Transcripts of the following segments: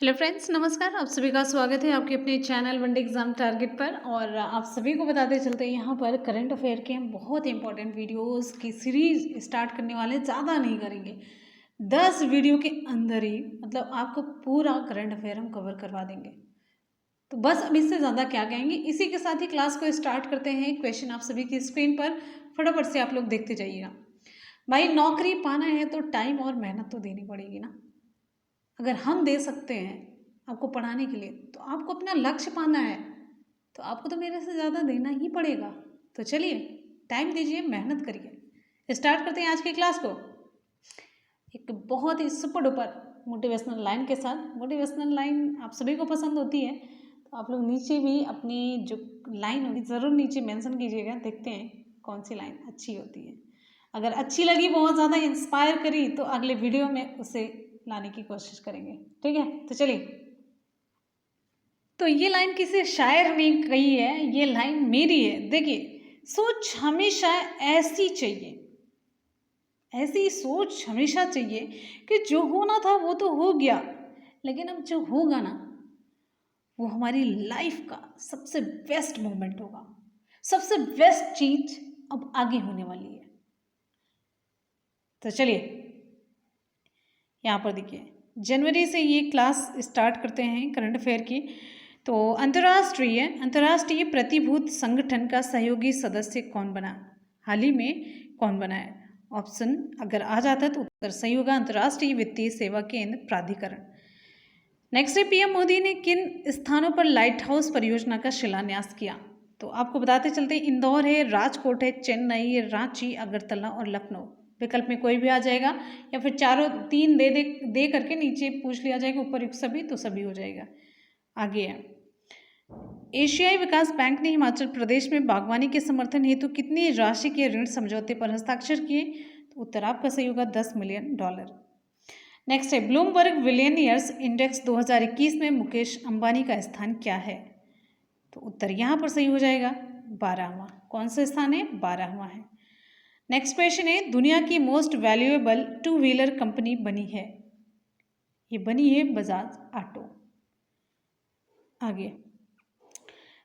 Hello friends, नमस्कार। आप सभी का स्वागत है आपके अपने चैनल वनडे एग्जाम टारगेट पर। और आप सभी को बताते चलते हैं यहाँ पर करंट अफेयर के हम बहुत इंपॉर्टेंट वीडियोस की सीरीज स्टार्ट करने वाले हैं। ज़्यादा नहीं करेंगे, 10 वीडियो के अंदर ही मतलब आपको पूरा करंट अफेयर हम कवर करवा देंगे। तो बस अब इससे ज़्यादा क्या कहेंगे। इसी के साथ ही क्लास को स्टार्ट करते हैं। क्वेश्चन आप सभी की स्क्रीन पर फटाफट से आप लोग देखते जाइएगा। भाई, नौकरी पाना है तो टाइम और मेहनत तो देनी पड़ेगी ना। अगर हम दे सकते हैं आपको पढ़ाने के लिए, तो आपको अपना लक्ष्य पाना है तो आपको तो मेरे से ज़्यादा देना ही पड़ेगा। तो चलिए, टाइम दीजिए, मेहनत करिए। स्टार्ट करते हैं आज की क्लास को एक बहुत ही सुपर डुपर मोटिवेशनल लाइन के साथ। मोटिवेशनल लाइन आप सभी को पसंद होती है, तो आप लोग नीचे भी अपनी जो लाइन होगी ज़रूर नीचे मेंशन कीजिएगा। देखते हैं कौन सी लाइन अच्छी होती है। अगर अच्छी लगी, बहुत ज़्यादा इंस्पायर करी, तो अगले वीडियो में उसे लाने की कोशिश करेंगे। ठीक है, तो चलिए। तो ये लाइन किसी शायर ने कही है, ये लाइन मेरी है। देखिए, सोच हमेशा ऐसी चाहिए, ऐसी सोच हमेशा चाहिए कि जो होना था वो तो हो गया, लेकिन अब जो होगा ना, वो हमारी लाइफ का सबसे बेस्ट मोमेंट होगा। सबसे बेस्ट चीज अब आगे होने वाली है। तो चलिए, यहाँ पर देखिए, जनवरी से ये क्लास स्टार्ट करते हैं करंट अफेयर की। तो अंतर्राष्ट्रीय प्रतिभूत संगठन का सहयोगी सदस्य कौन बना? हाल ही में कौन बना है? ऑप्शन अगर आ जाता तो उत्तर सही होगा, अंतर्राष्ट्रीय वित्तीय सेवा केंद्र प्राधिकरण। नेक्स्ट है, पीएम मोदी ने किन स्थानों पर लाइट हाउस परियोजना का शिलान्यास किया? तो आपको बताते चलते, इंदौर है, राजकोट है, चेन्नई, रांची, अगरतला और लखनऊ। विकल्प में कोई भी आ जाएगा, या फिर चारों तीन दे करके नीचे पूछ लिया जाएगा, ऊपर युक्त सभी, तो सभी हो जाएगा। आगे है, एशियाई विकास बैंक ने हिमाचल प्रदेश में बागवानी के समर्थन हेतु कितनी राशि के ऋण समझौते पर हस्ताक्षर किए? तो उत्तर आपका सही होगा, $10 मिलियन। नेक्स्ट है, ब्लूमबर्ग बिलियनियर्स इंडेक्स 2021 में मुकेश अंबानी का स्थान क्या है? तो उत्तर यहाँ पर सही हो जाएगा, 12वां। कौन सा स्थान है? 12वां है। नेक्स्ट क्वेश्चन है, दुनिया की most valuable two wheeler company बनी है? ये बनी है बजाज ऑटो। आगे,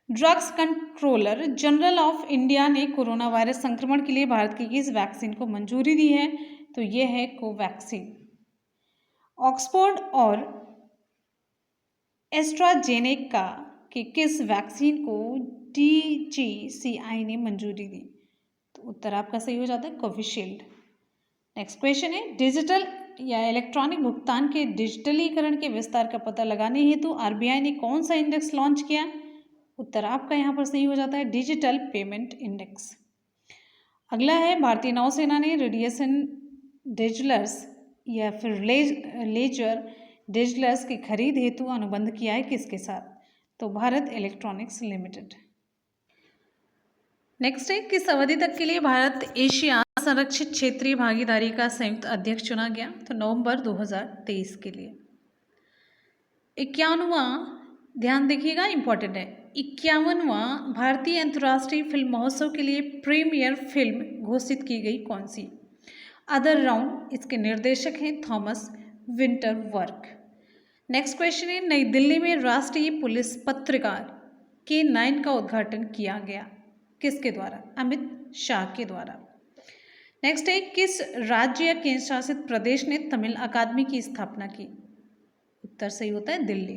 drugs controller general of India ने कोरोना वायरस संक्रमण के लिए भारत की किस वैक्सीन को मंजूरी दी है? तो ये है कोवैक्सीन। ऑक्सफोर्ड और एस्ट्राजेनेका के किस वैक्सीन को DGCI ने मंजूरी दी? तो उत्तर आपका सही हो जाता है, कोविशील्ड। नेक्स्ट क्वेश्चन है, डिजिटल या इलेक्ट्रॉनिक भुगतान के डिजिटलीकरण के विस्तार का पता लगाने हेतु आरबीआई ने कौन सा इंडेक्स लॉन्च किया? उत्तर आपका यहाँ पर सही हो जाता है, डिजिटल पेमेंट इंडेक्स। अगला है, भारतीय नौसेना ने रेडिएशन डिजिटलर्स या फिर लेजर डिजिटलर्स की खरीद हेतु अनुबंध किया है किसके साथ? तो भारत इलेक्ट्रॉनिक्स लिमिटेड। नेक्स्ट है, किस अवधि तक के लिए भारत एशिया संरक्षित क्षेत्रीय भागीदारी का संयुक्त अध्यक्ष चुना गया? तो नवंबर 2023 के लिए। 51वां, ध्यान देखिएगा, इंपॉर्टेंट है, 51वां भारतीय अंतर्राष्ट्रीय फिल्म महोत्सव के लिए प्रीमियर फिल्म घोषित की गई कौन सी? अदर राउंड, इसके निर्देशक हैं थॉमस विंटरवर्क। नेक्स्ट क्वेश्चन है, नई दिल्ली में राष्ट्रीय पुलिस पत्रकार K9 का उद्घाटन किया गया किसके द्वारा? अमित शाह के द्वारा। नेक्स्ट है, किस राज्य या केंद्र शासित प्रदेश ने तमिल अकादमी की स्थापना की? उत्तर सही होता है, दिल्ली।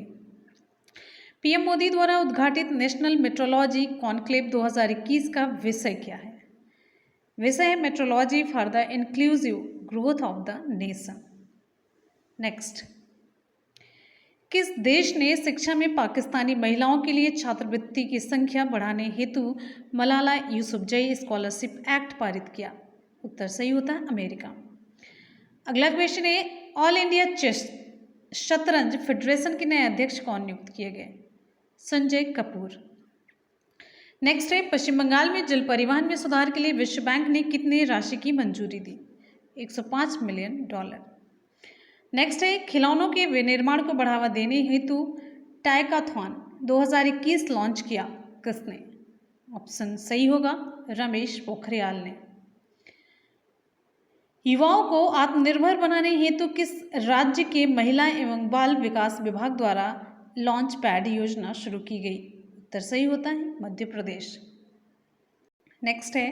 पीएम मोदी द्वारा उद्घाटित नेशनल मेट्रोलॉजी कॉन्क्लेव 2021 का विषय क्या है? विषय है metrology for the inclusive growth of the nation. Next, किस देश ने शिक्षा में पाकिस्तानी महिलाओं के लिए छात्रवृत्ति की संख्या बढ़ाने हेतु मलाला यूसुफजई स्कॉलरशिप एक्ट पारित किया? उत्तर सही होता है, अमेरिका। अगला क्वेश्चन है, ऑल इंडिया चेस शतरंज फेडरेशन के नए अध्यक्ष कौन नियुक्त किए गए? संजय कपूर। नेक्स्ट है, पश्चिम बंगाल में जल परिवहन में सुधार के लिए विश्व बैंक ने कितनी राशि की मंजूरी दी? $105 मिलियन। नेक्स्ट है, खिलौनों के विनिर्माण को बढ़ावा देने हेतु टाइकाथॉन 2021 लॉन्च किया किसने? ऑप्शन सही होगा, रमेश पोखरियाल ने। युवाओं को आत्मनिर्भर बनाने हेतु किस राज्य के महिला एवं बाल विकास विभाग द्वारा लॉन्च पैड योजना शुरू की गई? उत्तर सही होता है मध्य प्रदेश। नेक्स्ट है,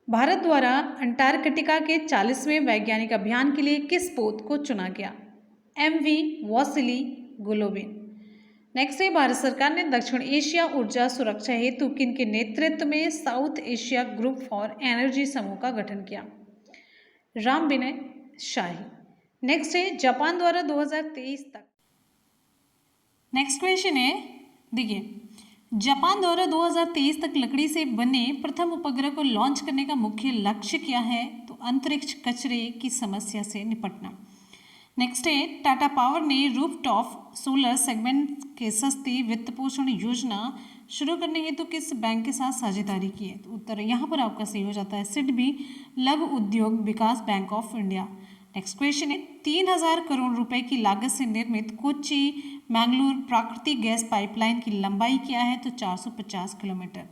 भारत द्वारा अंटार्कटिका के 40वें वैज्ञानिक अभियान के लिए किस पोत को चुना गया? MV Vasily गोलोबिन। नेक्स्ट है, भारत सरकार ने दक्षिण एशिया ऊर्जा सुरक्षा हेतु किन के नेतृत्व में south Asia group for energy समूह का गठन किया? राम विनय शाही। नेक्स्ट है, जापान द्वारा 2023 तक। नेक्स्ट क्वेश्चन है, देखिए, जापान द्वारा 2023 तक लकड़ी से बने प्रथम उपग्रह को लॉन्च करने का मुख्य लक्ष्य क्या है? तो अंतरिक्ष कचरे की समस्या से निपटना। नेक्स्ट है, टाटा पावर ने रूफटॉप सोलर सेगमेंट के सस्ती वित्त पोषण योजना शुरू करने हेतु किस बैंक के साथ साझेदारी की है? तो उत्तर यहाँ पर आपका सही हो जाता है सिडबी लघु उद्योग विकास bank of India. Next question है, 3000 करोड़ रुपए की लागत से निर्मित कोच्चि मैंगलोर प्राकृतिक गैस पाइपलाइन की लंबाई क्या है? तो 450 किलोमीटर।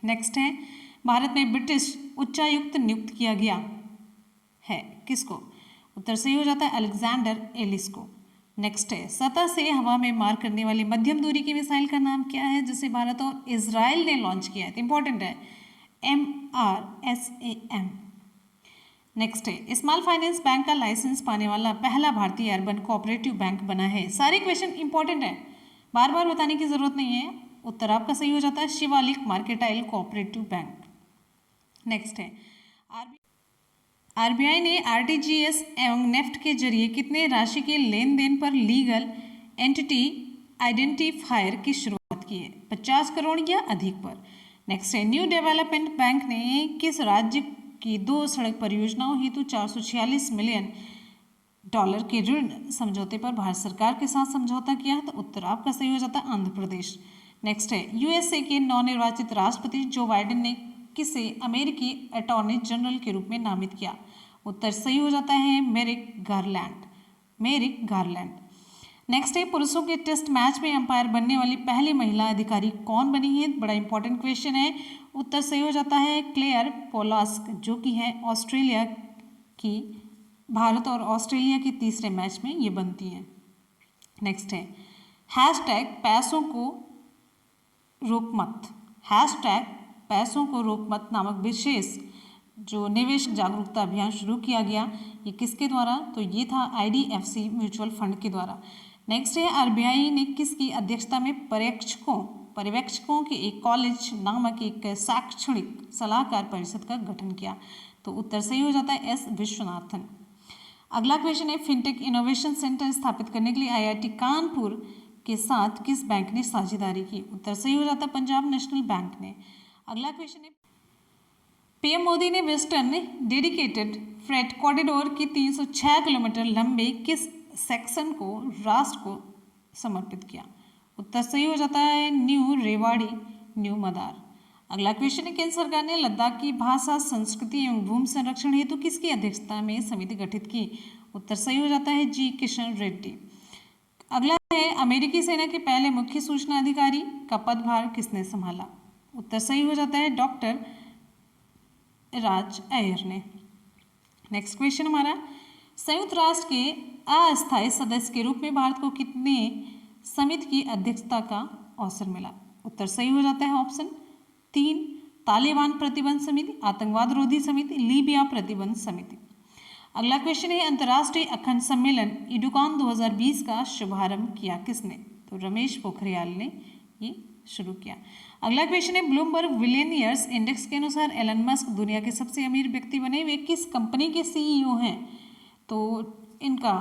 नेक्स्ट है, भारत में ब्रिटिश उच्चायुक्त नियुक्त किया गया है किसको? उत्तर सही हो जाता है अलेक्जेंडर एलिस को। नेक्स्ट है, सतह से हवा में मार करने वाली मध्यम दूरी की मिसाइल का नाम क्या है जिसे भारत और इजराइल ने लॉन्च किया है? इंपॉर्टेंट है, MRSAM। नेक्स्ट है, स्मॉल फाइनेंस बैंक का लाइसेंस पाने वाला पहला भारतीय अर्बन कोऑपरेटिव बैंक बना है। सारे क्वेश्चन इंपॉर्टेंट है, बार बार बताने की जरूरत नहीं है। उत्तर आपका सही हो जाता है Shivalik mercantile cooperative bank. Next है, RBI ने RTGS एवं नेफ्ट के जरिए कितने राशि के लेन देन पर लीगल एंटिटी आइडेंटिफायर की शुरुआत की है? 50 करोड़ या अधिक पर। नेक्स्ट है, न्यू डेवलपमेंट बैंक ने किस राज्य की 2 सड़क परियोजनाओं हेतु 446 मिलियन डॉलर के ऋण समझौते पर भारत सरकार के साथ समझौता किया है? तो उत्तर आपका सही हो जाता है आंध्र प्रदेश। नेक्स्ट है, USA के नवनिर्वाचित राष्ट्रपति जो बाइडेन ने किसे अमेरिकी अटॉर्नी जनरल के रूप में नामित किया? उत्तर सही हो जाता है मेरिक गारलैंड। नेक्स्ट है, पुरुषों के टेस्ट मैच में अंपायर बनने वाली पहली महिला अधिकारी कौन बनी है? बड़ा इंपॉर्टेंट क्वेश्चन है। उत्तर सही हो जाता है क्लेयर पोलास्क, जो कि है ऑस्ट्रेलिया की। भारत और ऑस्ट्रेलिया के तीसरे मैच में ये बनती है। नेक्स्ट है, पैसों को रोक मत नामक विशेष जो निवेश जागरूकता अभियान शुरू किया गया, ये किसके द्वारा? तो ये था IDFC म्यूचुअल फंड के द्वारा। नेक्स्ट है, RBI ने किसकी अध्यक्षता में पर्यवेक्षकों के एक कॉलेज नामक एक शैक्षणिक सलाहकार परिषद का गठन किया? तो उत्तर सही हो जाता है S विश्वनाथन। अगला क्वेश्चन है, फिनटेक इनोवेशन सेंटर स्थापित करने के लिए IIT कानपुर के साथ किस बैंक ने साझेदारी की? उत्तर सही हो जाता है पंजाब नेशनल बैंक ने। अगला क्वेश्चन है, PM मोदी ने वेस्टर्न डेडिकेटेड फ्रेट कॉरिडोर की 306 किलोमीटर लंबे किस सेक्शन को राष्ट्र को समर्पित किया? उत्तर सही हो जाता है न्यू रेवाड़ी न्यू मदार। अगला क्वेश्चन है, केंद्र सरकार ने लद्दाख की भाषा संस्कृति एवं भूमि संरक्षण हेतु किसकी अध्यक्षता में समिति गठित की? उत्तर सही हो जाता है G किशन रेड्डी। अगला है, अमेरिकी सेना के पहले मुख्य सूचना अधिकारी का पदभार किसने संभाला? उत्तर सही हो जाता है डॉक्टर राज अय्यर ने। नेक्स्ट क्वेश्चन हमारा, संयुक्त राष्ट्र के अस्थायी सदस्य के रूप में भारत को कितने समिति की अध्यक्षता का अवसर मिला? उत्तर सही हो जाता है ऑप्शन 3, तालिबान प्रतिबंध समिति, आतंकवाद रोधी समिति, लीबिया प्रतिबंध समिति। अगला क्वेश्चन है, अंतर्राष्ट्रीय अखंड सम्मेलन इडुकॉन 2020 का शुभारंभ किया किसने? तो रमेश पोखरियाल ने ये शुरू किया। अगला क्वेश्चन है, ब्लूमबर्ग बिलियनियर्स इंडेक्स के अनुसार एलन मस्क दुनिया के सबसे अमीर व्यक्ति बने, वे किस कंपनी के CEO हैं? तो इनका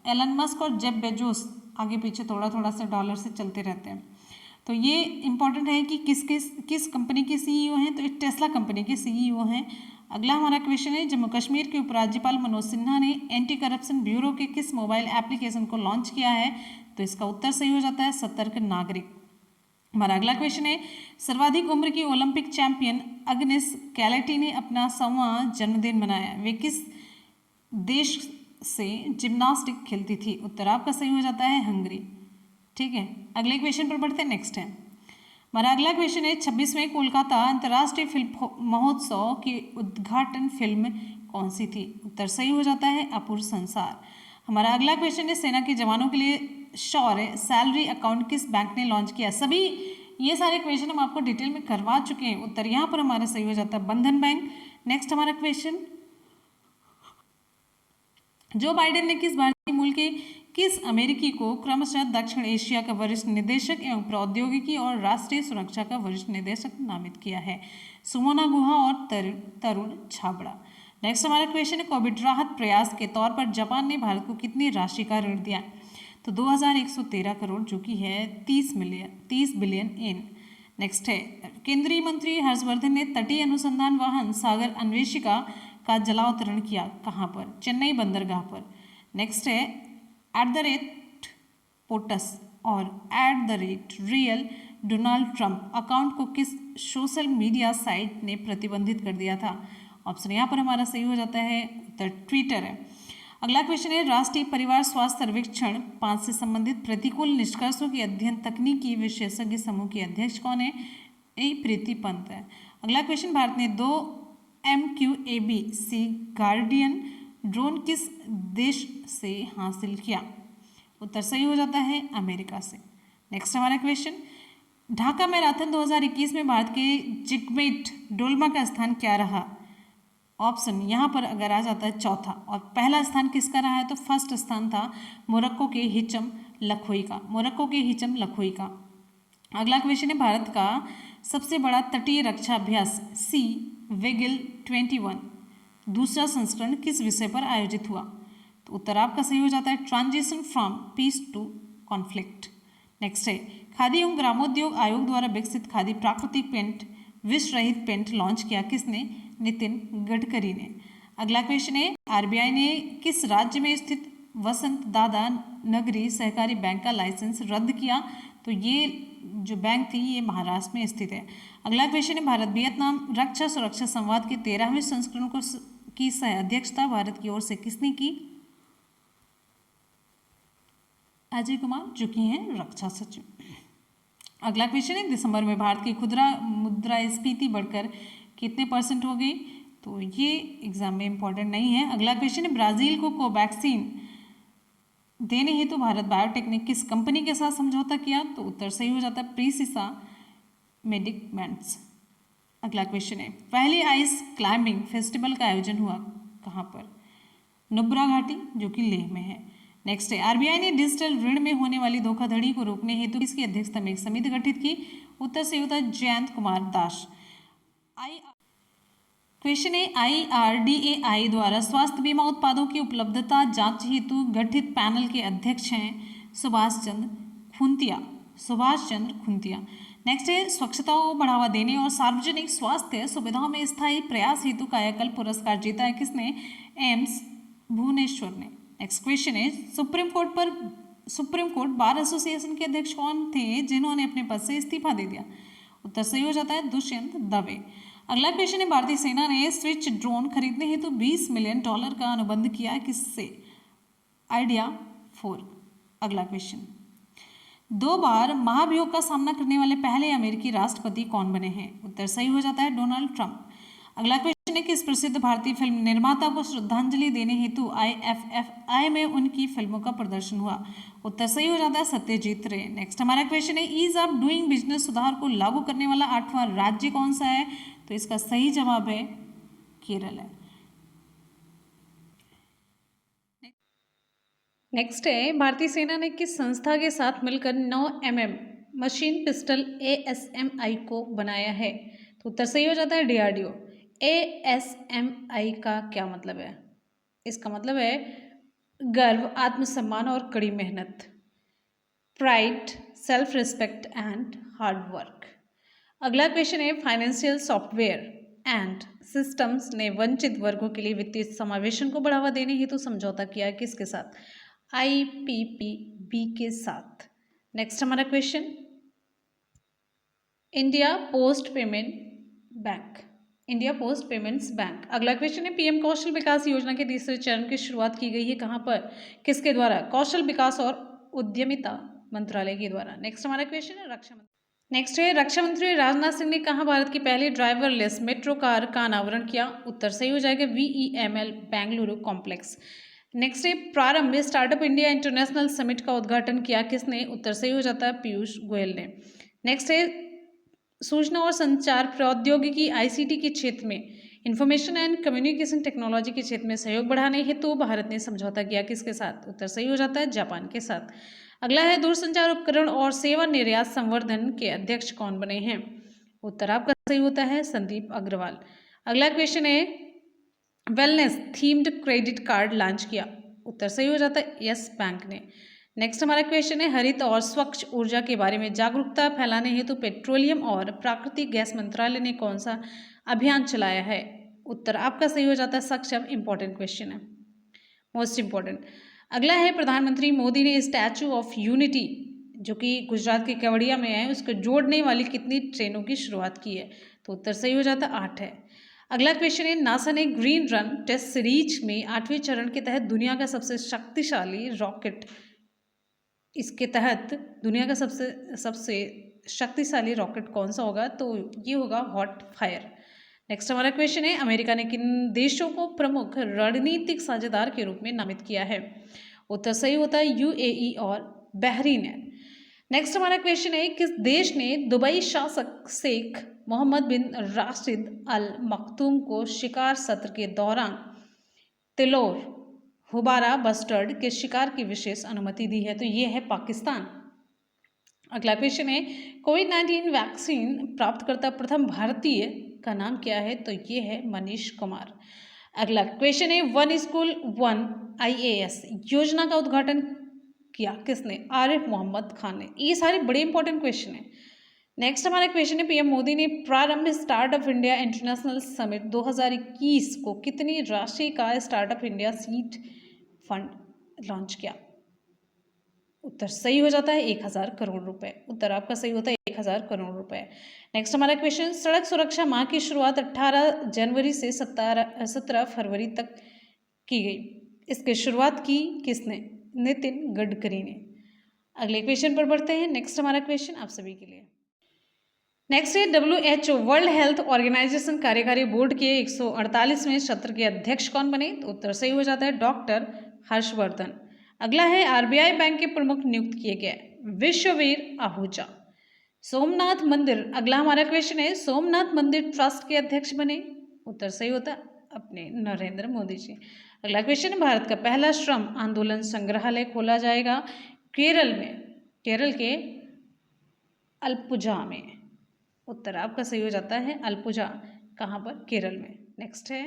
एलन मस्क और जेफ बेजोस आगे पीछे थोड़ा थोड़ा सा डॉलर से चलते रहते हैं। तो ये इंपॉर्टेंट है कि किस कंपनी के CEO हैं? तो ये टेस्ला कंपनी के CEO हैं। अगला हमारा क्वेश्चन है, जम्मू कश्मीर के उपराज्यपाल मनोज सिन्हा ने एंटी करप्शन ब्यूरो के किस मोबाइल एप्लीकेशन को लॉन्च किया है? तो इसका उत्तर सही हो जाता है सतर्क नागरिक। हमारा अगला क्वेश्चन है, सर्वाधिक उम्र की ओलंपिक चैंपियन अग्नेस कैलेटी ने अपना 100वां जन्मदिन मनाया, वे किस देश से जिम्नास्टिक खेलती थी? उत्तर आपका सही हो जाता है हंगरी। ठीक है, अगले क्वेश्चन पर बढ़ते हैं। नेक्स्ट है हमारा अगला क्वेश्चन है, 26वें कोलकाता अंतर्राष्ट्रीय फिल्म महोत्सव की उद्घाटन फिल्म कौन सी थी? उत्तर सही हो जाता है अपूर्व संसार। हमारा अगला क्वेश्चन है, सेना के जवानों के लिए शौर्य सैलरी अकाउंट किस बैंक ने लॉन्च किया? सभी ये सारे क्वेश्चन हम आपको डिटेल में करवा चुके हैं। उत्तर यहाँ पर हमारा सही हो जाता है बंधन बैंक। नेक्स्ट हमारा क्वेश्चन, जो बाइडेन ने किस भारतीय मूल के किस अमेरिकी को क्रमशः दक्षिण एशिया का वरिष्ठ निदेशक एवं प्रौद्योगिकी और राष्ट्रीय सुरक्षा का वरिष्ठ निदेशक नामित किया है? सुमोना गुहा और तरुण छाबड़ा। नेक्स्ट हमारा क्वेश्चन है, कोविड राहत प्रयास के तौर पर जापान ने भारत को कितनी राशि का ऋण दिया? तो 2113 करोड़, जो कि है 30 बिलियन येन। नेक्स्ट है, केंद्रीय मंत्री हर्षवर्धन ने तटीय अनुसंधान वाहन सागर अन्वेषिका का जलावतरण किया, कहाँ पर? चेन्नई बंदरगाह पर। नेक्स्ट है, @POTUS और @रियल डोनाल्ड ट्रंप अकाउंट को किस सोशल मीडिया साइट ने प्रतिबंधित कर दिया था? ऑप्शन यहाँ पर हमारा सही हो जाता है उत्तर ट्विटर है। अगला क्वेश्चन है, राष्ट्रीय परिवार स्वास्थ्य सर्वेक्षण 5 से संबंधित प्रतिकूल निष्कर्षों की अध्ययन तकनीकी विशेषज्ञ समूह की अध्यक्ष कौन है? प्रीति पंत है। अगला क्वेश्चन, भारत ने 2 MQAB-C गार्डियन ड्रोन किस देश से हासिल किया? उत्तर सही हो जाता है अमेरिका से। नेक्स्ट हमारा क्वेश्चन, ढाका मैराथन 2021 में भारत के जिगमेट डोलमा का स्थान क्या रहा? ऑप्शन यहाँ पर अगर आ जाता है चौथा, और पहला स्थान किसका रहा है? तो फर्स्ट स्थान था मोरक्को के हिचम लखोई का। अगला क्वेश्चन है, भारत का सबसे बड़ा तटीय रक्षा अभ्यास सी वेगिल 21 दूसरा संस्करण किस विषय पर आयोजित हुआ? तो उत्तर आपका सही हो जाता है transition from peace to conflict. Next है, खादी एवं ग्रामोद्योग आयोग द्वारा विकसित खादी प्राकृतिक पेंट विष रहित पेंट लॉन्च किया किसने? नितिन गडकरी ने। अगला क्वेश्चन है, आरबीआई ने किस राज्य में स्थित वसंत दादा नगरी सहकारी बैंक का लाइसेंस रद्द किया? तो ये जो बैंक थी ये महाराष्ट्र में स्थित है। अगला क्वेश्चन है, भारत वियतनाम रक्षा सुरक्षा संवाद के 13वें संस्करण की सह अध्यक्षता भारत की ओर से किसने की? अजय कुमार, जो कि हैं रक्षा सचिव। अगला क्वेश्चन है, दिसंबर में भारत की खुदरा मुद्रास्फीति बढ़कर कितने % हो गई? तो ये एग्जाम में इंपॉर्टेंट नहीं है। अगला क्वेश्चन है, ब्राजील को कोवैक्सीन देने हेतु भारत बायोटेक ने किस कंपनी के साथ समझौता किया? तो उत्तर सही हो जाता है प्रीसिसा मेडिकमेंट्स। अगला क्वेश्चन है, पहले आइस क्लाइंबिंग फेस्टिवल का आयोजन हुआ कहाँ पर? नुब्रा घाटी, जो कि लेह में है। नेक्स्ट है, आरबीआई ने डिजिटल ऋण में होने वाली धोखाधड़ी को रोकने हेतु किसकी अध्यक्षता में एक समिति गठित की? उत्तर सही होता है जयंत कुमार दास। क्वेश्चन है, IRDAI द्वारा स्वास्थ्य बीमा उत्पादों की उपलब्धता जांच हेतु गठित पैनल के अध्यक्ष हैं सुभाष चंद्र खुंतिया। नेक्स्ट है, स्वच्छता को बढ़ावा देने और सार्वजनिक स्वास्थ्य सुविधाओं में स्थायी प्रयास हेतु कायाकल्प पुरस्कार जीता है किसने? एम्स भुवनेश्वर ने। नेक्स्ट क्वेश्चन है, सुप्रीम कोर्ट बार एसोसिएशन के अध्यक्ष कौन थे जिन्होंने अपने पद से इस्तीफा दे दिया? उत्तर सही हो जाता है दुष्यंत दवे। अगला क्वेश्चन है, भारतीय सेना ने स्विच ड्रोन खरीदने हेतु $20 मिलियन का अनुबंध किया है किससे? आइडिया 4। अगला क्वेश्चन, 2 बार महाभियोग का सामना करने वाले पहले अमेरिकी राष्ट्रपति कौन बने हैं? उत्तर सही हो जाता है डोनाल्ड ट्रंप। अगला क्वेश्चन है, किस प्रसिद्ध भारतीय फिल्म निर्माता को श्रद्धांजलि देने हेतु IFFI में उनकी फिल्मों का प्रदर्शन हुआ? उत्तर सही हो जाता है सत्यजीत रे। नेक्स्ट हमारा क्वेश्चन है, ईज ऑफ डूइंग बिजनेस सुधार को लागू करने वाला 8वां राज्य कौन सा है? तो इसका सही जवाब है केरल है। नेक्स्ट है, भारतीय सेना ने किस संस्था के साथ मिलकर 9mm मशीन पिस्टल ASMI को बनाया है? तो उत्तर सही हो जाता है DRDO। ASMI का क्या मतलब है? इसका मतलब है गर्व, आत्मसम्मान और कड़ी मेहनत, pride, self respect and hard work. अगला क्वेश्चन है, फाइनेंशियल सॉफ्टवेयर एंड सिस्टम्स ने वंचित वर्गों के लिए वित्तीय समावेशन को बढ़ावा देने हेतु समझौता किया है किसके साथ? IPPB के साथ। नेक्स्ट हमारा question, India post payments bank. अगला क्वेश्चन है, PM कौशल विकास योजना के तीसरे चरण की शुरुआत की गई है कहाँ पर? किसके द्वारा? कौशल विकास और उद्यमिता मंत्रालय के द्वारा। नेक्स्ट हमारा क्वेश्चन है, रक्षा मंत्री। नेक्स्ट है, रक्षा मंत्री राजनाथ सिंह ने कहा भारत की पहली ड्राइवरलेस मेट्रो कार का अनावरण किया? उत्तर सही हो जाएगा VEML बेंगलुरु कॉम्प्लेक्स। नेक्स्ट है, प्रारंभ में स्टार्टअप इंडिया इंटरनेशनल समिट का उद्घाटन किया? किसने? उत्तर सही हो जाता है पीयूष गोयल ने। नेक्स्ट है, सूचना और संचार प्रौद्योगिकी ICT के क्षेत्र में इंफॉर्मेशन एंड कम्युनिकेशन टेक्नोलॉजी के क्षेत्र में सहयोग बढ़ाने हेतु भारत ने समझौता किया? किसके साथ? उत्तर सही हो जाता है जापान के साथ। अगला है, दूरसंचार उपकरण और सेवा निर्यात संवर्धन के अध्यक्ष कौन बने हैं? उत्तर आपका सही होता है संदीप अग्रवाल। अगला क्वेश्चन है, wellness themed credit card launch किया? उत्तर सही हो जाता है यस बैंक ने। नेक्स्ट हमारा क्वेश्चन है, हरित और स्वच्छ ऊर्जा के बारे में जागरूकता फैलाने हेतु पेट्रोलियम और प्राकृतिक गैस मंत्रालय ने कौन सा अभियान चलाया है? उत्तर आपका सही हो जाता है सक्षम। इंपॉर्टेंट क्वेश्चन है, मोस्ट इंपॉर्टेंट। अगला है, प्रधानमंत्री मोदी ने स्टैचू ऑफ यूनिटी जो कि गुजरात के केवड़िया में है उसको जोड़ने वाली कितनी ट्रेनों की शुरुआत की है? तो उत्तर सही हो जाता है 8 है। अगला क्वेश्चन है, नासा ने ग्रीन रन टेस्ट सीरीज में 8वें चरण के तहत दुनिया का सबसे शक्तिशाली रॉकेट, इसके तहत दुनिया का सबसे शक्तिशाली रॉकेट कौन सा होगा? तो ये होगा हॉट फायर। नेक्स्ट हमारा क्वेश्चन है, अमेरिका ने किन देशों को प्रमुख रणनीतिक साझेदार के रूप में नामित किया है? उत्तर सही होता है UAE और बहरीन है। नेक्स्ट हमारा क्वेश्चन है, किस देश ने दुबई शासक शेख मोहम्मद बिन राशिद अल मखतूम को शिकार सत्र के दौरान तिलोर हुबारा बस्टर्ड के शिकार की विशेष अनुमति दी है? तो ये है पाकिस्तान। अगला क्वेश्चन है, कोविड-19 वैक्सीन प्राप्तकर्ता प्रथम भारतीय का नाम क्या है? तो ये है मनीष कुमार। अगला क्वेश्चन है, वन स्कूल वन IAS योजना का उद्घाटन किया? किसने? आरिफ मोहम्मद खान ने। ये सारे बड़े इंपॉर्टेंट क्वेश्चन हैं। नेक्स्ट हमारा क्वेश्चन है, PM मोदी ने प्रारंभ स्टार्टअप इंडिया इंटरनेशनल समिट 2021 को कितनी राशि का startup India seed fund launch किया? उत्तर सही हो जाता है 1000 करोड़ रुपए। उत्तर आपका सही होता है 1000 करोड़ रुपए। नेक्स्ट हमारा क्वेश्चन, सड़क सुरक्षा माह की शुरुआत 18 जनवरी से 17 फरवरी तक की गई। इसकी शुरुआत की किसने? नितिन गडकरी ने। अगले क्वेश्चन पर बढ़ते हैं। नेक्स्ट हमारा क्वेश्चन आप सभी के लिए। नेक्स्ट है, WHO वर्ल्ड हेल्थ ऑर्गेनाइजेशन कार्यकारी बोर्ड के 148वें सत्र के अध्यक्ष कौन बने? तो उत्तर सही हो जाता है डॉक्टर हर्षवर्धन। अगला है, RBI बैंक के प्रमुख नियुक्त किए गए? विश्ववीर आहूजा। सोमनाथ मंदिर, अगला हमारा क्वेश्चन है, सोमनाथ मंदिर ट्रस्ट के अध्यक्ष बने? उत्तर सही होता है अपने नरेंद्र मोदी जी। अगला क्वेश्चन है, भारत का पहला श्रम आंदोलन संग्रहालय खोला जाएगा केरल में? केरल के अल्पुझा में। उत्तर आपका सही हो जाता है अल्पुझा। कहाँ पर? केरल में। नेक्स्ट है,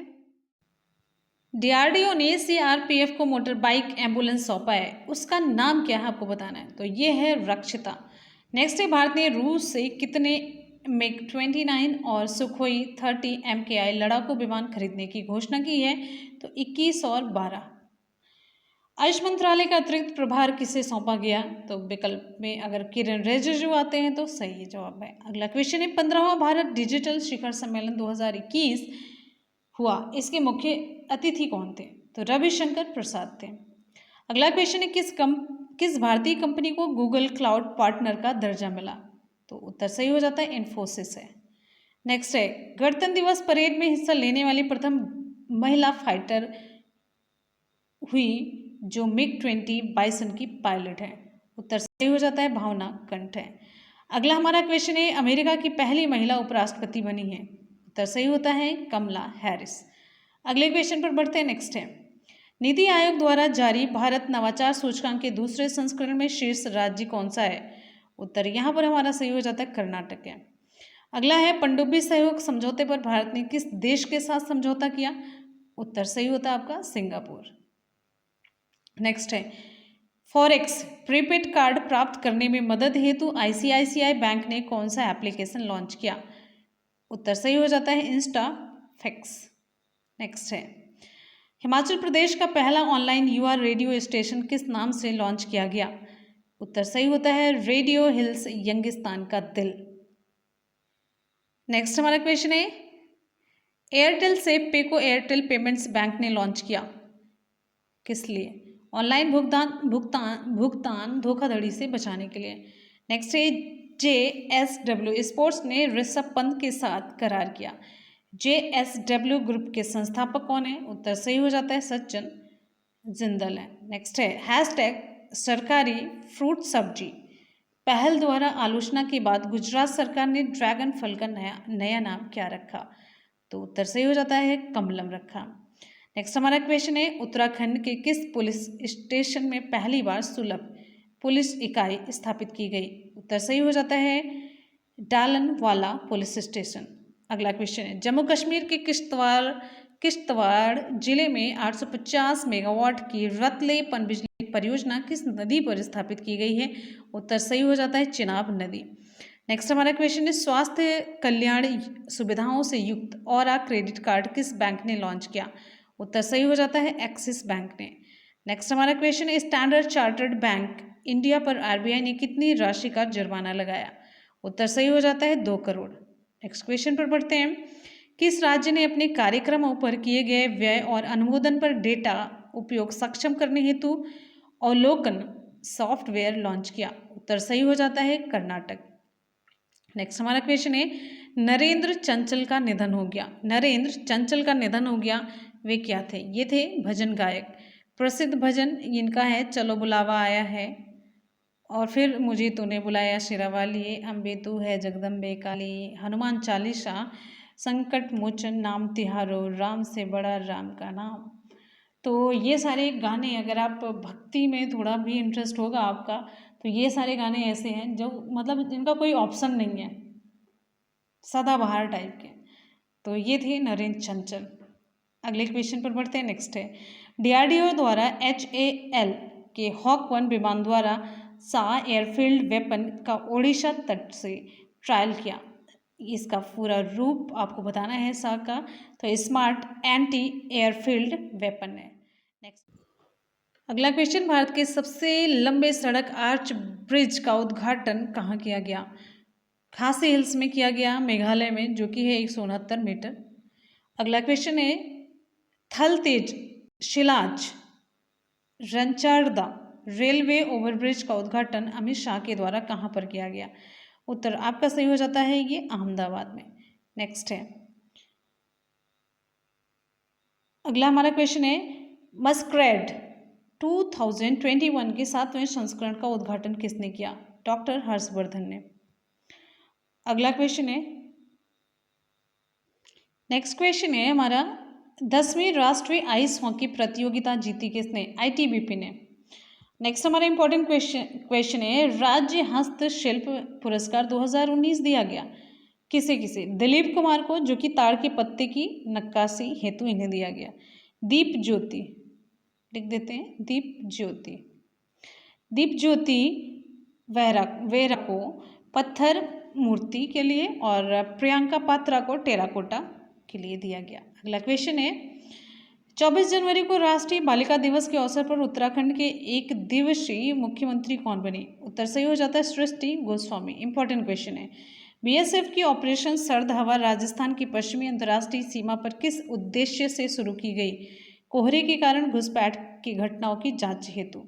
DRDO ने CRPF को मोटर बाइक एम्बुलेंस सौंपा है, उसका नाम क्या है आपको बताना है? तो ये है रक्षिता। नेक्स्ट है, भारत ने रूस से कितने MiG-29 और सुखोई 30 MKI लड़ाकू विमान खरीदने की घोषणा की है? तो 21 और 12। आयुष मंत्रालय का अतिरिक्त प्रभार किसे सौंपा गया? तो विकल्प में अगर किरण रिजिजू आते हैं तो सही जवाब है। अगला क्वेश्चन है, 15वां भारत डिजिटल शिखर सम्मेलन 2021 हुआ, इसके मुख्य अतिथि कौन थे? तो रविशंकर प्रसाद थे। अगला क्वेश्चन है, किस भारतीय कंपनी को गूगल क्लाउड पार्टनर का दर्जा मिला? तो उत्तर सही हो जाता है इन्फोसिस है। नेक्स्ट है, गणतंत्र दिवस परेड में हिस्सा लेने वाली प्रथम महिला फाइटर हुई जो MiG-20 बाइसन की पायलट है? उत्तर सही हो जाता है भावना कंठ है। अगला हमारा क्वेश्चन है, अमेरिका की पहली महिला उपराष्ट्रपति बनी है? उत्तर सही होता है कमला हैरिस। अगले क्वेश्चन पर बढ़ते हैं। नेक्स्ट है, नीति आयोग द्वारा जारी भारत नवाचार सूचकांक के दूसरे संस्करण में शीर्ष राज्य कौन सा है? उत्तर यहाँ पर हमारा सही हो जाता है कर्नाटक है। अगला है, पनडुब्बी सहयोग समझौते पर भारत ने किस देश के साथ समझौता किया? उत्तर सही होता है आपका सिंगापुर। नेक्स्ट है, फॉरेक्स प्रीपेड कार्ड प्राप्त करने में मदद हेतु ICICI बैंक ने कौन सा एप्लीकेशन लॉन्च किया? उत्तर सही हो जाता है इंस्टाफैक्स। नेक्स्ट है, हिमाचल प्रदेश का पहला ऑनलाइन युवा रेडियो स्टेशन किस नाम से लॉन्च किया गया? उत्तर सही होता है रेडियो हिल्स यंगिस्तान का दिल। नेक्स्ट हमारा क्वेश्चन है, एयरटेल से पे को एयरटेल पेमेंट्स बैंक ने लॉन्च किया, किस लिए? ऑनलाइन भुगतान धोखाधड़ी से बचाने के लिए। नेक्स्ट है, JSW स्पोर्ट्स ने ऋषभ पंत के साथ करार किया? JSW ग्रुप के संस्थापक कौन है? उत्तर सही हो जाता है सचिन जिंदल है। नेक्स्ट है हैशटैग सरकारी फ्रूट सब्जी पहल द्वारा आलोचना के बाद गुजरात सरकार ने ड्रैगन फल का नया नाम क्या रखा? तो उत्तर सही हो जाता है कमलम रखा। नेक्स्ट हमारा क्वेश्चन है उत्तराखंड के किस पुलिस स्टेशन में पहली बार सुलभ पुलिस इकाई स्थापित की गई? उत्तर सही हो जाता है डालनवाला पुलिस स्टेशन। अगला क्वेश्चन है जम्मू कश्मीर के किश्तवाड़ जिले में 850 मेगावाट की रतले पनबिजली परियोजना किस नदी पर स्थापित की गई है? उत्तर सही हो जाता है चिनाब नदी। नेक्स्ट हमारा क्वेश्चन है स्वास्थ्य कल्याण सुविधाओं से युक्त औरा क्रेडिट कार्ड किस बैंक ने लॉन्च किया? उत्तर सही हो जाता है एक्सिस बैंक ने। नेक्स्ट हमारा क्वेश्चन है स्टैंडर्ड चार्टर्ड बैंक इंडिया पर आरबीआई ने कितनी राशि का जुर्माना लगाया? उत्तर सही हो जाता है 2 करोड़। नेक्स्ट क्वेश्चन पर पढ़ते हैं किस राज्य ने अपने कार्यक्रमों पर किए गए व्यय और अनुमोदन पर डेटा उपयोग सक्षम करने हेतु अवलोकन सॉफ्टवेयर लॉन्च किया? उत्तर सही हो जाता है कर्नाटक। नेक्स्ट हमारा क्वेश्चन है नरेंद्र चंचल का निधन हो गया। नरेंद्र चंचल का निधन हो गया, वे क्या थे? ये थे भजन गायक। प्रसिद्ध भजन इनका है चलो बुलावा आया है और फिर मुझे तूने बुलाया शेरावाली, अम्बे तू है जगदम्बे काली, हनुमान चालीसा, संकट मोचन, नाम तिहारो, राम से बड़ा राम का नाम। तो ये सारे गाने अगर आप भक्ति में थोड़ा भी इंटरेस्ट होगा आपका तो ये सारे गाने ऐसे हैं जो मतलब जिनका कोई ऑप्शन नहीं है, सदाबहार टाइप के। तो ये थे नरेंद्र चंचल। अगले क्वेश्चन पर बढ़ते हैं। नेक्स्ट है डीआरडीओ द्वारा HAL के हॉक 1 विमान द्वारा सा एयरफील्ड वेपन का ओडिशा तट से ट्रायल किया। इसका पूरा रूप आपको बताना है सा का, तो स्मार्ट एंटी एयरफील्ड वेपन है। नेक्स्ट अगला क्वेश्चन भारत के सबसे लंबे सड़क आर्च ब्रिज का उद्घाटन कहाँ किया गया? खासी हिल्स में किया गया, मेघालय में, जो कि है 169 मीटर। अगला क्वेश्चन है थल तेज शिलाज रंचारदा रेलवे ओवरब्रिज का उद्घाटन अमित शाह के द्वारा कहाँ पर किया गया? उत्तर आपका सही हो जाता है ये अहमदाबाद में। नेक्स्ट है अगला हमारा क्वेश्चन है मस्क्रेड 2021 के 7वें संस्करण का उद्घाटन किसने किया? डॉक्टर हर्षवर्धन ने। अगला क्वेश्चन है नेक्स्ट क्वेश्चन है हमारा 10वीं राष्ट्रीय आइस हॉकी प्रतियोगिता जीती किसने? ITBP ने। नेक्स्ट हमारा इंपॉर्टेंट क्वेश्चन है राज्य हस्तशिल्प पुरस्कार 2019 दिया गया किसे किसे? दिलीप कुमार को, जो कि ताड़ के पत्ते की नक्काशी हेतु इन्हें दिया गया। दीप ज्योति लिख देते हैं, दीप ज्योति वेरा को पत्थर मूर्ति के लिए और प्रियंका पात्रा को टेराकोटा के लिए दिया गया। अगला क्वेश्चन है 24 जनवरी को राष्ट्रीय बालिका दिवस के अवसर पर उत्तराखंड के एक दिवसीय मुख्यमंत्री कौन बनी? उत्तर सही हो जाता है सृष्टि गोस्वामी। इंपॉर्टेंट क्वेश्चन है BSF की ऑपरेशन सर्द हवा राजस्थान की पश्चिमी अंतर्राष्ट्रीय सीमा पर किस उद्देश्य से शुरू की गई? कोहरे के कारण घुसपैठ की घटनाओं की जांच हेतु।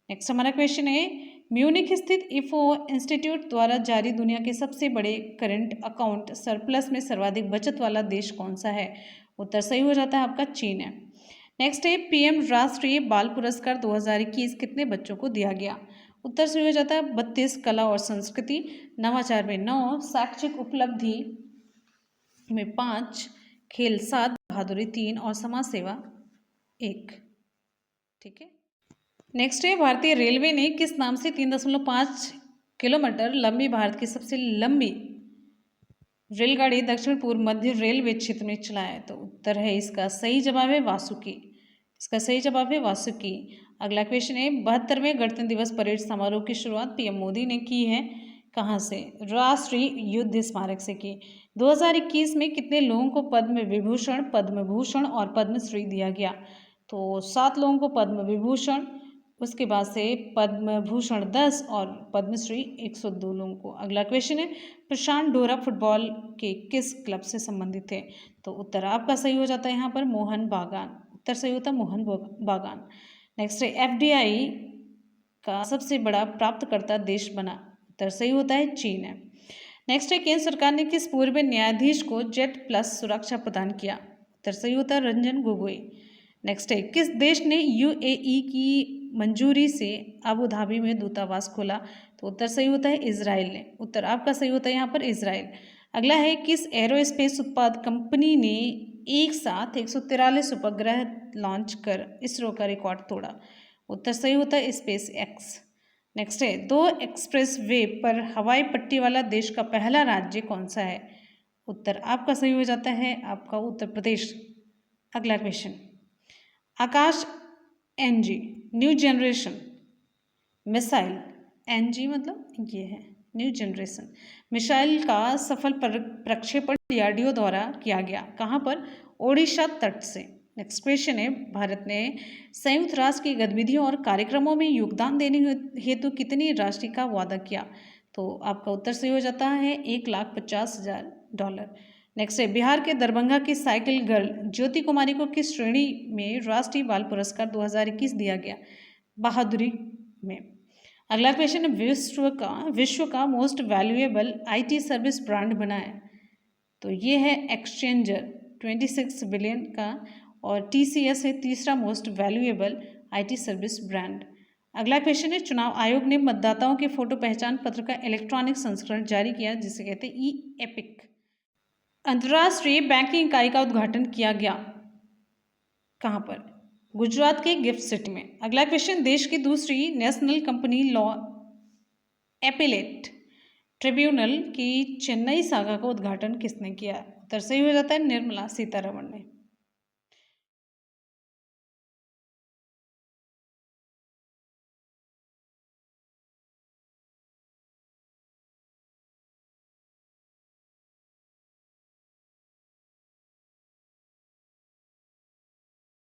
नेक्स्ट हमारा क्वेश्चन है म्यूनिख स्थित इफो इंस्टीट्यूट द्वारा जारी दुनिया के सबसे बड़े करंट अकाउंट सरप्लस में सर्वाधिक बचत वाला देश कौन सा है? उत्तर सही हो जाता है आपका चीन है। नेक्स्ट है PM राष्ट्रीय बाल पुरस्कार 2021 कितने बच्चों को दिया गया? उत्तर सही हो जाता है 32। कला और संस्कृति, नवाचार में 9, शैक्षिक उपलब्धि में 5, खेल 7, बहादुरी 3 और समाज सेवा 1। ठीक है। नेक्स्ट है भारतीय रेलवे ने किस नाम से 3.5 किलोमीटर लंबी भारत की सबसे लंबी रेलगाड़ी दक्षिण पूर्व मध्य रेलवे क्षेत्र में चलाया? तो उत्तर है इसका सही जवाब है वासुकी। इसका सही जवाब है वासुकी। अगला क्वेश्चन है 72वें गणतंत्र दिवस परेड समारोह की शुरुआत PM मोदी ने की है कहाँ से? राष्ट्रीय युद्ध स्मारक से की। 2021 में कितने लोगों को पद्म विभूषण, पद्म भूषण और पद्मश्री दिया गया? तो 7 लोगों को पद्म विभूषण, उसके बाद से पद्म भूषण 10 और पद्मश्री 102 लोगों को। अगला क्वेश्चन है प्रशांत डोरा फुटबॉल के किस क्लब से संबंधित है? तो उत्तर आपका सही हो जाता है यहाँ पर मोहन बागान। उत्तर सही होता है मोहन बागान। नेक्स्ट है FDI का सबसे बड़ा प्राप्तकर्ता देश बना? उत्तर सही होता है चीन है। नेक्स्ट है, केंद्र सरकार ने किस पूर्व न्यायाधीश को जेड+ सुरक्षा प्रदान किया? उत्तर सही होता है रंजन गोगोई। नेक्स्ट है, किस देश ने यूएई की मंजूरी से अबू धाबी में दूतावास खोला? तो उत्तर सही होता है इजराइल ने। उत्तर आपका सही होता है यहाँ पर इजराइल। अगला है, किस एरोस्पेस उत्पाद कंपनी ने एक साथ 143 उपग्रह लॉन्च कर इसरो का रिकॉर्ड तोड़ा? उत्तर सही होता है स्पेस एक्स। नेक्स्ट है, 2 एक्सप्रेस वे पर हवाई पट्टी वाला देश का पहला राज्य कौन सा है? उत्तर आपका सही हो जाता है आपका उत्तर प्रदेश। अगला question, Akash NG new generation missile, NG मतलब ये है न्यू जनरेशन मिसाइल का सफल प्रक्षेपण डीआरडीओ द्वारा किया गया, कहाँ पर? ओडिशा तट से। नेक्स्ट क्वेश्चन है, भारत ने संयुक्त राष्ट्र की गतिविधियों और कार्यक्रमों में योगदान देने हेतु कितनी राशि का वादा किया? तो आपका उत्तर सही हो जाता है $1,50,000। नेक्स्ट है, बिहार के दरभंगा की साइकिल गर्ल ज्योति कुमारी को किस श्रेणी में राष्ट्रीय बाल पुरस्कार 2021 दिया गया? बहादुरी में। अगला क्वेश्चन है, विश्व का most valuable IT service brand बना है, तो ये है एक्सचेंजर 26 बिलियन का, और टीसीएस है तीसरा most valuable IT service brand. अगला क्वेश्चन है, चुनाव आयोग ने मतदाताओं के फोटो पहचान पत्र का इलेक्ट्रॉनिक संस्करण जारी किया जिसे कहते हैं ई एपिक। अंतर्राष्ट्रीय बैंकिंग इकाई का उद्घाटन किया गया, कहाँ पर? गुजरात के गिफ्ट सिटी में। अगला क्वेश्चन, देश की दूसरी national company law appellate tribunal की चेन्नई शाखा का उद्घाटन किसने किया? उत्तर सही हो जाता है निर्मला सीतारमण ने।